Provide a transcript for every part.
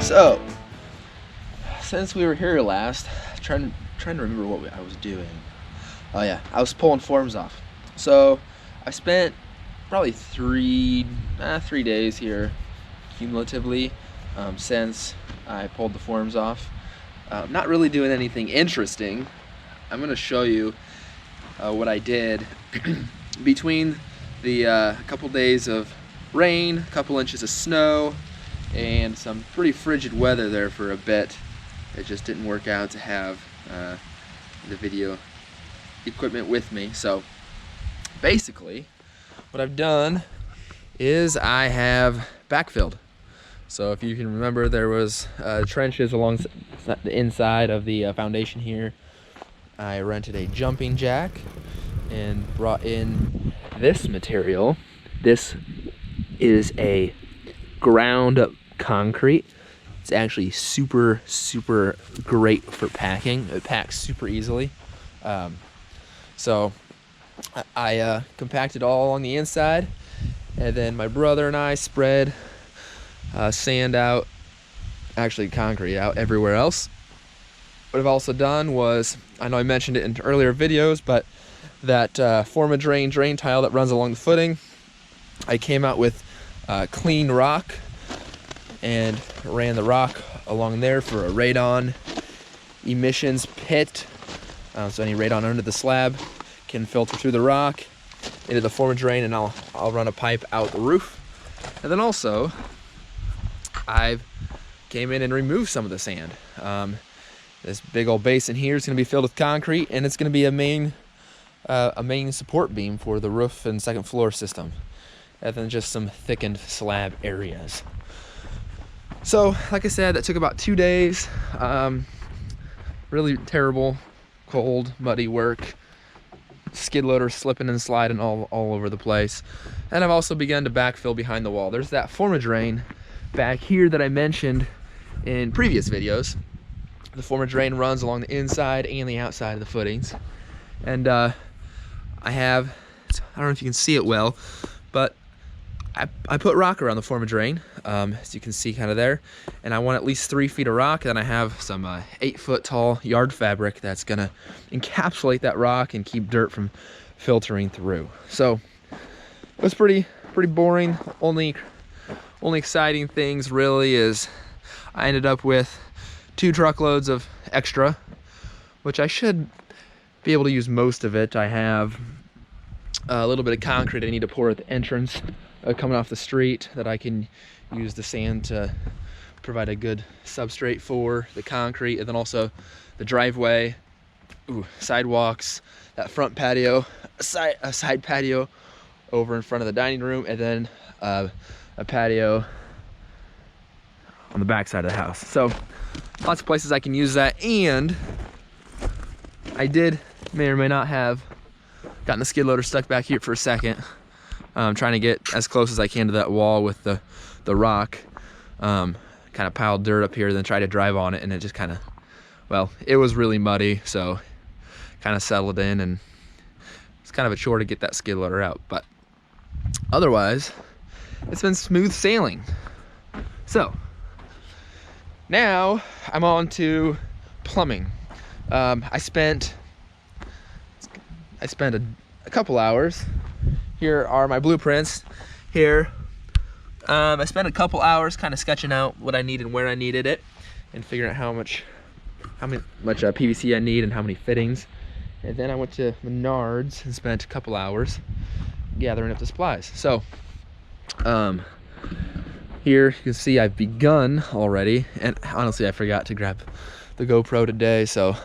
So, since we were here last, trying to remember what I was doing. Oh yeah, I was pulling forms off. So, I spent probably three days here cumulatively since I pulled the forms off. Not really doing anything interesting. I'm gonna show you what I did between the couple days of rain, a couple inches of snow, and some pretty frigid weather there for a bit. It just didn't work out to have the video equipment with me. So basically what I've done is I have backfilled. So if you can remember, there was trenches along the inside of the foundation here. I rented a jumping jack and brought in this material. This is a ground up concrete. It's actually super great for packing. It packs super easily. So I compacted all along the inside, and then my brother and I spread sand out, actually concrete out everywhere else. What I've also done was, I know I mentioned it in earlier videos, but that form a drain tile that runs along the footing, I came out with clean rock and ran the rock along there for a radon emissions pit. So any radon under the slab can filter through the rock into the form a drain, and I'll run a pipe out the roof. And then also I've came in and removed some of the sand. This big old basin here is going to be filled with concrete, and it's going to be a main support beam for the roof and second floor system, and then just some thickened slab areas. So like I said, that took about 2 days. Really terrible, cold, muddy work. Skid loader slipping and sliding all over the place. And I've also begun to backfill behind the wall. There's that form a drain back here that I mentioned in previous videos. The form a drain runs along the inside and the outside of the footings. And I don't know if you can see it well, but I put rock around the form a drain, as you can see kind of there, and I want at least 3 feet of rock. Then I have some 8-foot tall yard fabric that's gonna encapsulate that rock and keep dirt from filtering through. So it was pretty boring. Only exciting things really is I ended up with 2 truckloads of extra, which I should be able to use most of it. I have a little bit of concrete I need to pour at the entrance coming off the street that I can use the sand to provide a good substrate for the concrete, and then also the driveway, sidewalks, that front patio, a side patio over in front of the dining room, and then a patio on the back side of the house. So lots of places I can use that. And I may or may not have gotten the skid loader stuck back here for a second. Trying to get as close as I can to that wall with the rock. Kind of piled dirt up here, then try to drive on it, and it just kind of, well, it was really muddy, so kind of settled in, and it's kind of a chore to get that skid loader out. But otherwise, it's been smooth sailing. So now I'm on to plumbing. I spent a couple hours. Here are my blueprints. Here, I spent a couple hours kind of sketching out what I need and where I needed it, and figuring out how much PVC I need and how many fittings. And then I went to Menards and spent a couple hours gathering up the supplies. So, here you can see I've begun already, and honestly I forgot to grab the GoPro today, so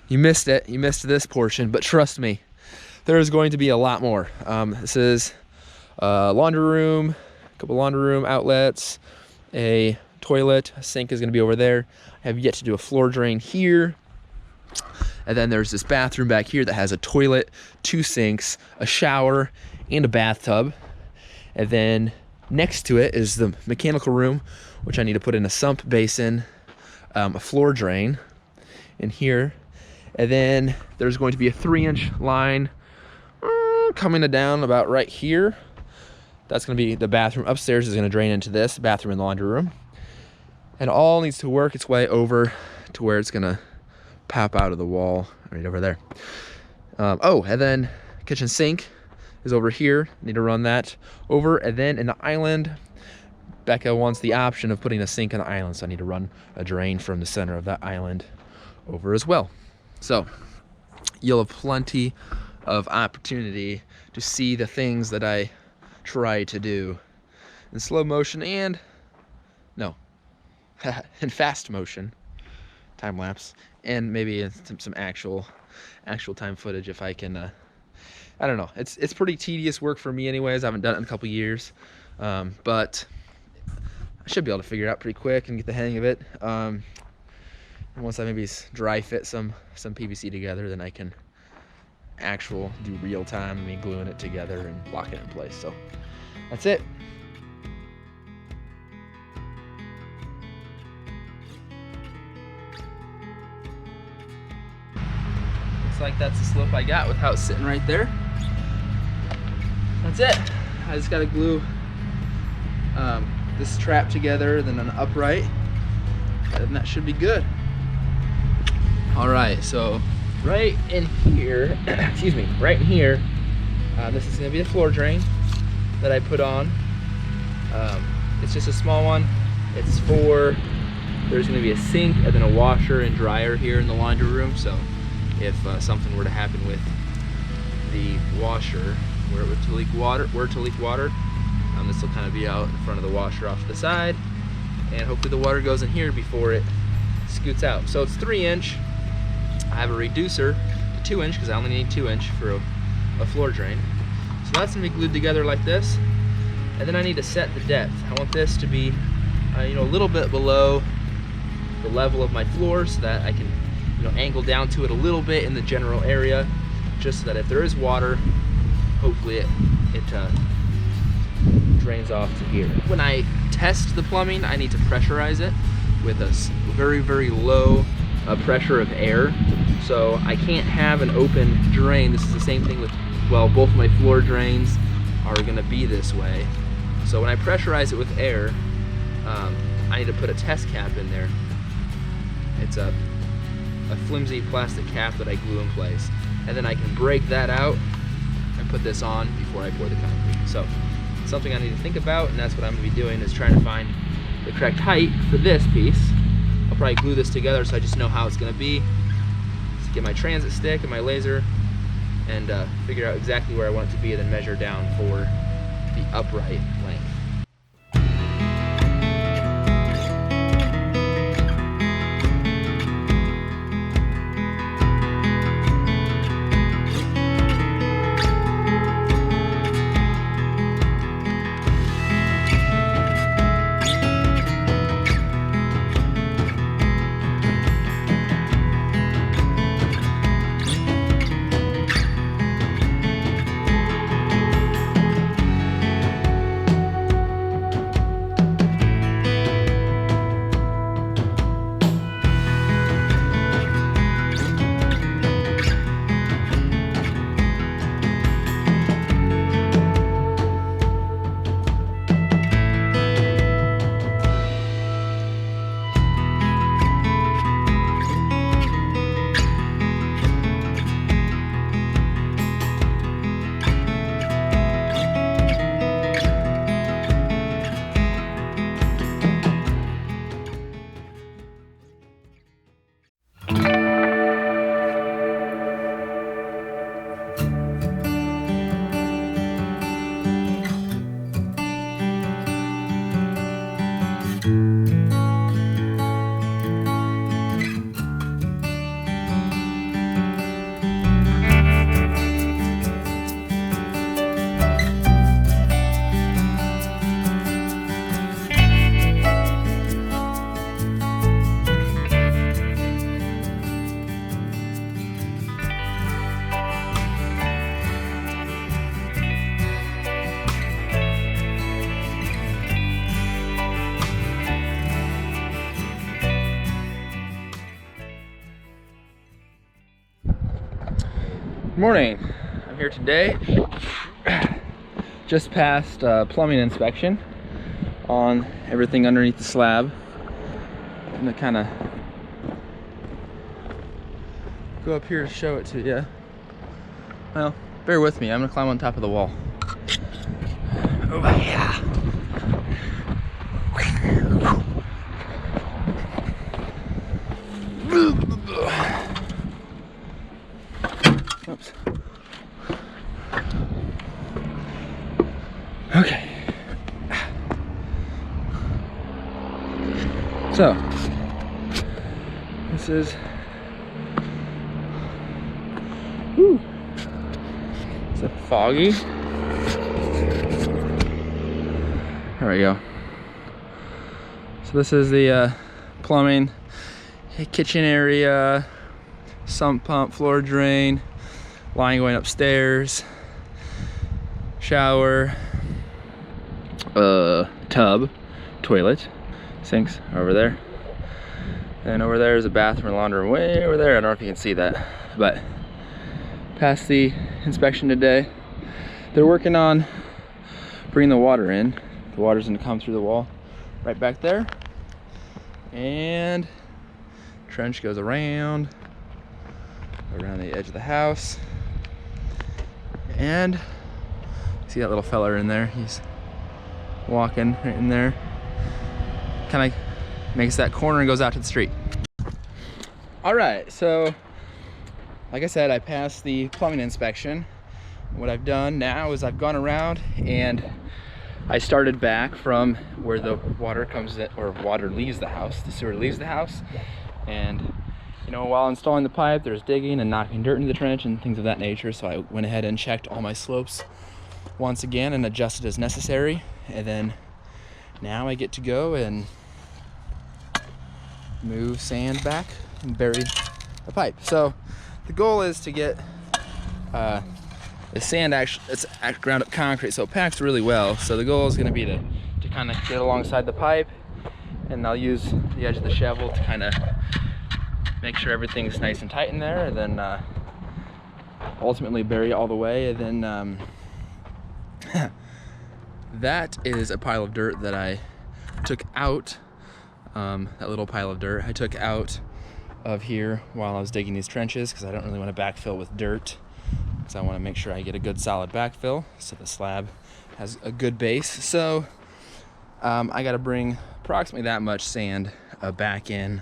you missed it. You missed this portion, but trust me, there is going to be a lot more. This is a laundry room, a couple laundry room outlets, a toilet, a sink is going to be over there. I have yet to do a floor drain here. And then there's this bathroom back here that has a toilet, 2 sinks, a shower, and a bathtub. And then next to it is the mechanical room, which I need to put in a sump basin, a floor drain in here. And then there's going to be a 3-inch line coming down about right here. That's going to be the bathroom. Upstairs is going to drain into this bathroom and laundry room. and all needs to work its way over to where it's gonna pop out of the wall right over there. Oh, and then kitchen sink is over here. Need to run that over, and then in the island, Becca wants the option of putting a sink on the island, so I need to run a drain from the center of that island over as well. So you'll have plenty of opportunity to see the things that I try to do in slow motion and in fast motion, time lapse, and maybe in some actual time footage if I can. I don't know. It's pretty tedious work for me, anyways. I haven't done it in a couple years, but I should be able to figure it out pretty quick and get the hang of it. And once I maybe dry fit some PVC together, then I can do real time, gluing it together and locking it in place. So that's it. Looks like that's the slope I got with how it's sitting right there. That's it. I just gotta glue this trap together, then an upright, and that should be good. All right, so right in here, excuse me, right in here, this is gonna be the floor drain that I put on. It's just a small one. There's gonna be a sink and then a washer and dryer here in the laundry room. So if something were to happen with the washer, were to leak water, this will kind of be out in front of the washer off to the side, and hopefully the water goes in here before it scoots out. So it's 3-inch. I have a reducer to 2-inch because I only need 2-inch for a floor drain. So that's gonna be glued together like this, and then I need to set the depth. I want this to be a little bit below the level of my floor, so that I can angle down to it a little bit in the general area, just so that if there is water, hopefully it drains off to here. When I test the plumbing, I need to pressurize it with a very, very low pressure of air. So I can't have an open drain. This is the same thing with, well, both of my floor drains are gonna be this way. So when I pressurize it with air, I need to put a test cap in there. It's a flimsy plastic cap that I glue in place. And then I can break that out and put this on before I pour the concrete. So it's something I need to think about, and that's what I'm gonna be doing, is trying to find the correct height for this piece. I'll probably glue this together so I just know how it's gonna be. Just get my transit stick and my laser and figure out exactly where I want it to be, and then measure down for the upright length. Good morning. I'm here today, just past plumbing inspection on everything underneath the slab. I'm gonna kind of go up here to show it to you. Well, bear with me. I'm gonna climb on top of the wall. Oh yeah. Oops. Okay. So, this is, whew, is it foggy? There we go. So this is the plumbing, kitchen area, sump pump, floor drain, line going upstairs, shower, tub, toilet, sinks over there. And over there is a bathroom and laundry room way over there. I don't know if you can see that, but passed the inspection today. They're working on bringing the water in. The water's gonna come through the wall right back there. And trench goes around the edge of the house. And see that little fella in there? He's walking right in there. Kind of makes that corner and goes out to the street. All right, so like I said, I passed the plumbing inspection. What I've done now is I've gone around and I started back from where the water comes in, or water leaves the house, the sewer leaves the house. And you know, while installing the pipe, there's digging and knocking dirt into the trench and things of that nature. So I went ahead and checked all my slopes once again and adjusted as necessary. And then now I get to go and move sand back and bury the pipe. So the goal is to get the sand, it's ground up concrete, so it packs really well. So the goal is going to be to kind of get alongside the pipe, and I'll use the edge of the shovel to kind of make sure everything's nice and tight in there, and then ultimately bury it all the way. And then that is a pile of dirt that I took out. That little pile of dirt I took out of here while I was digging these trenches, because I don't really want to backfill with dirt, because I want to make sure I get a good solid backfill so the slab has a good base. So I got to bring approximately that much sand back in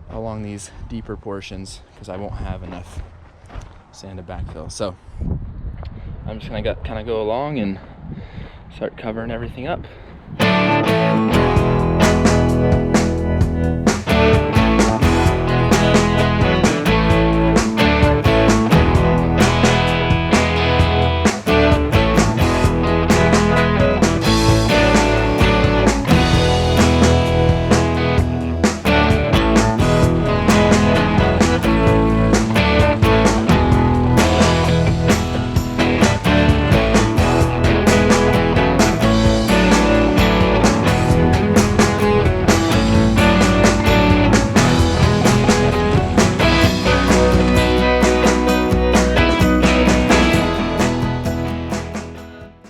along these deeper portions, because I won't have enough sand to backfill. So I'm just gonna kind of go along and start covering everything up.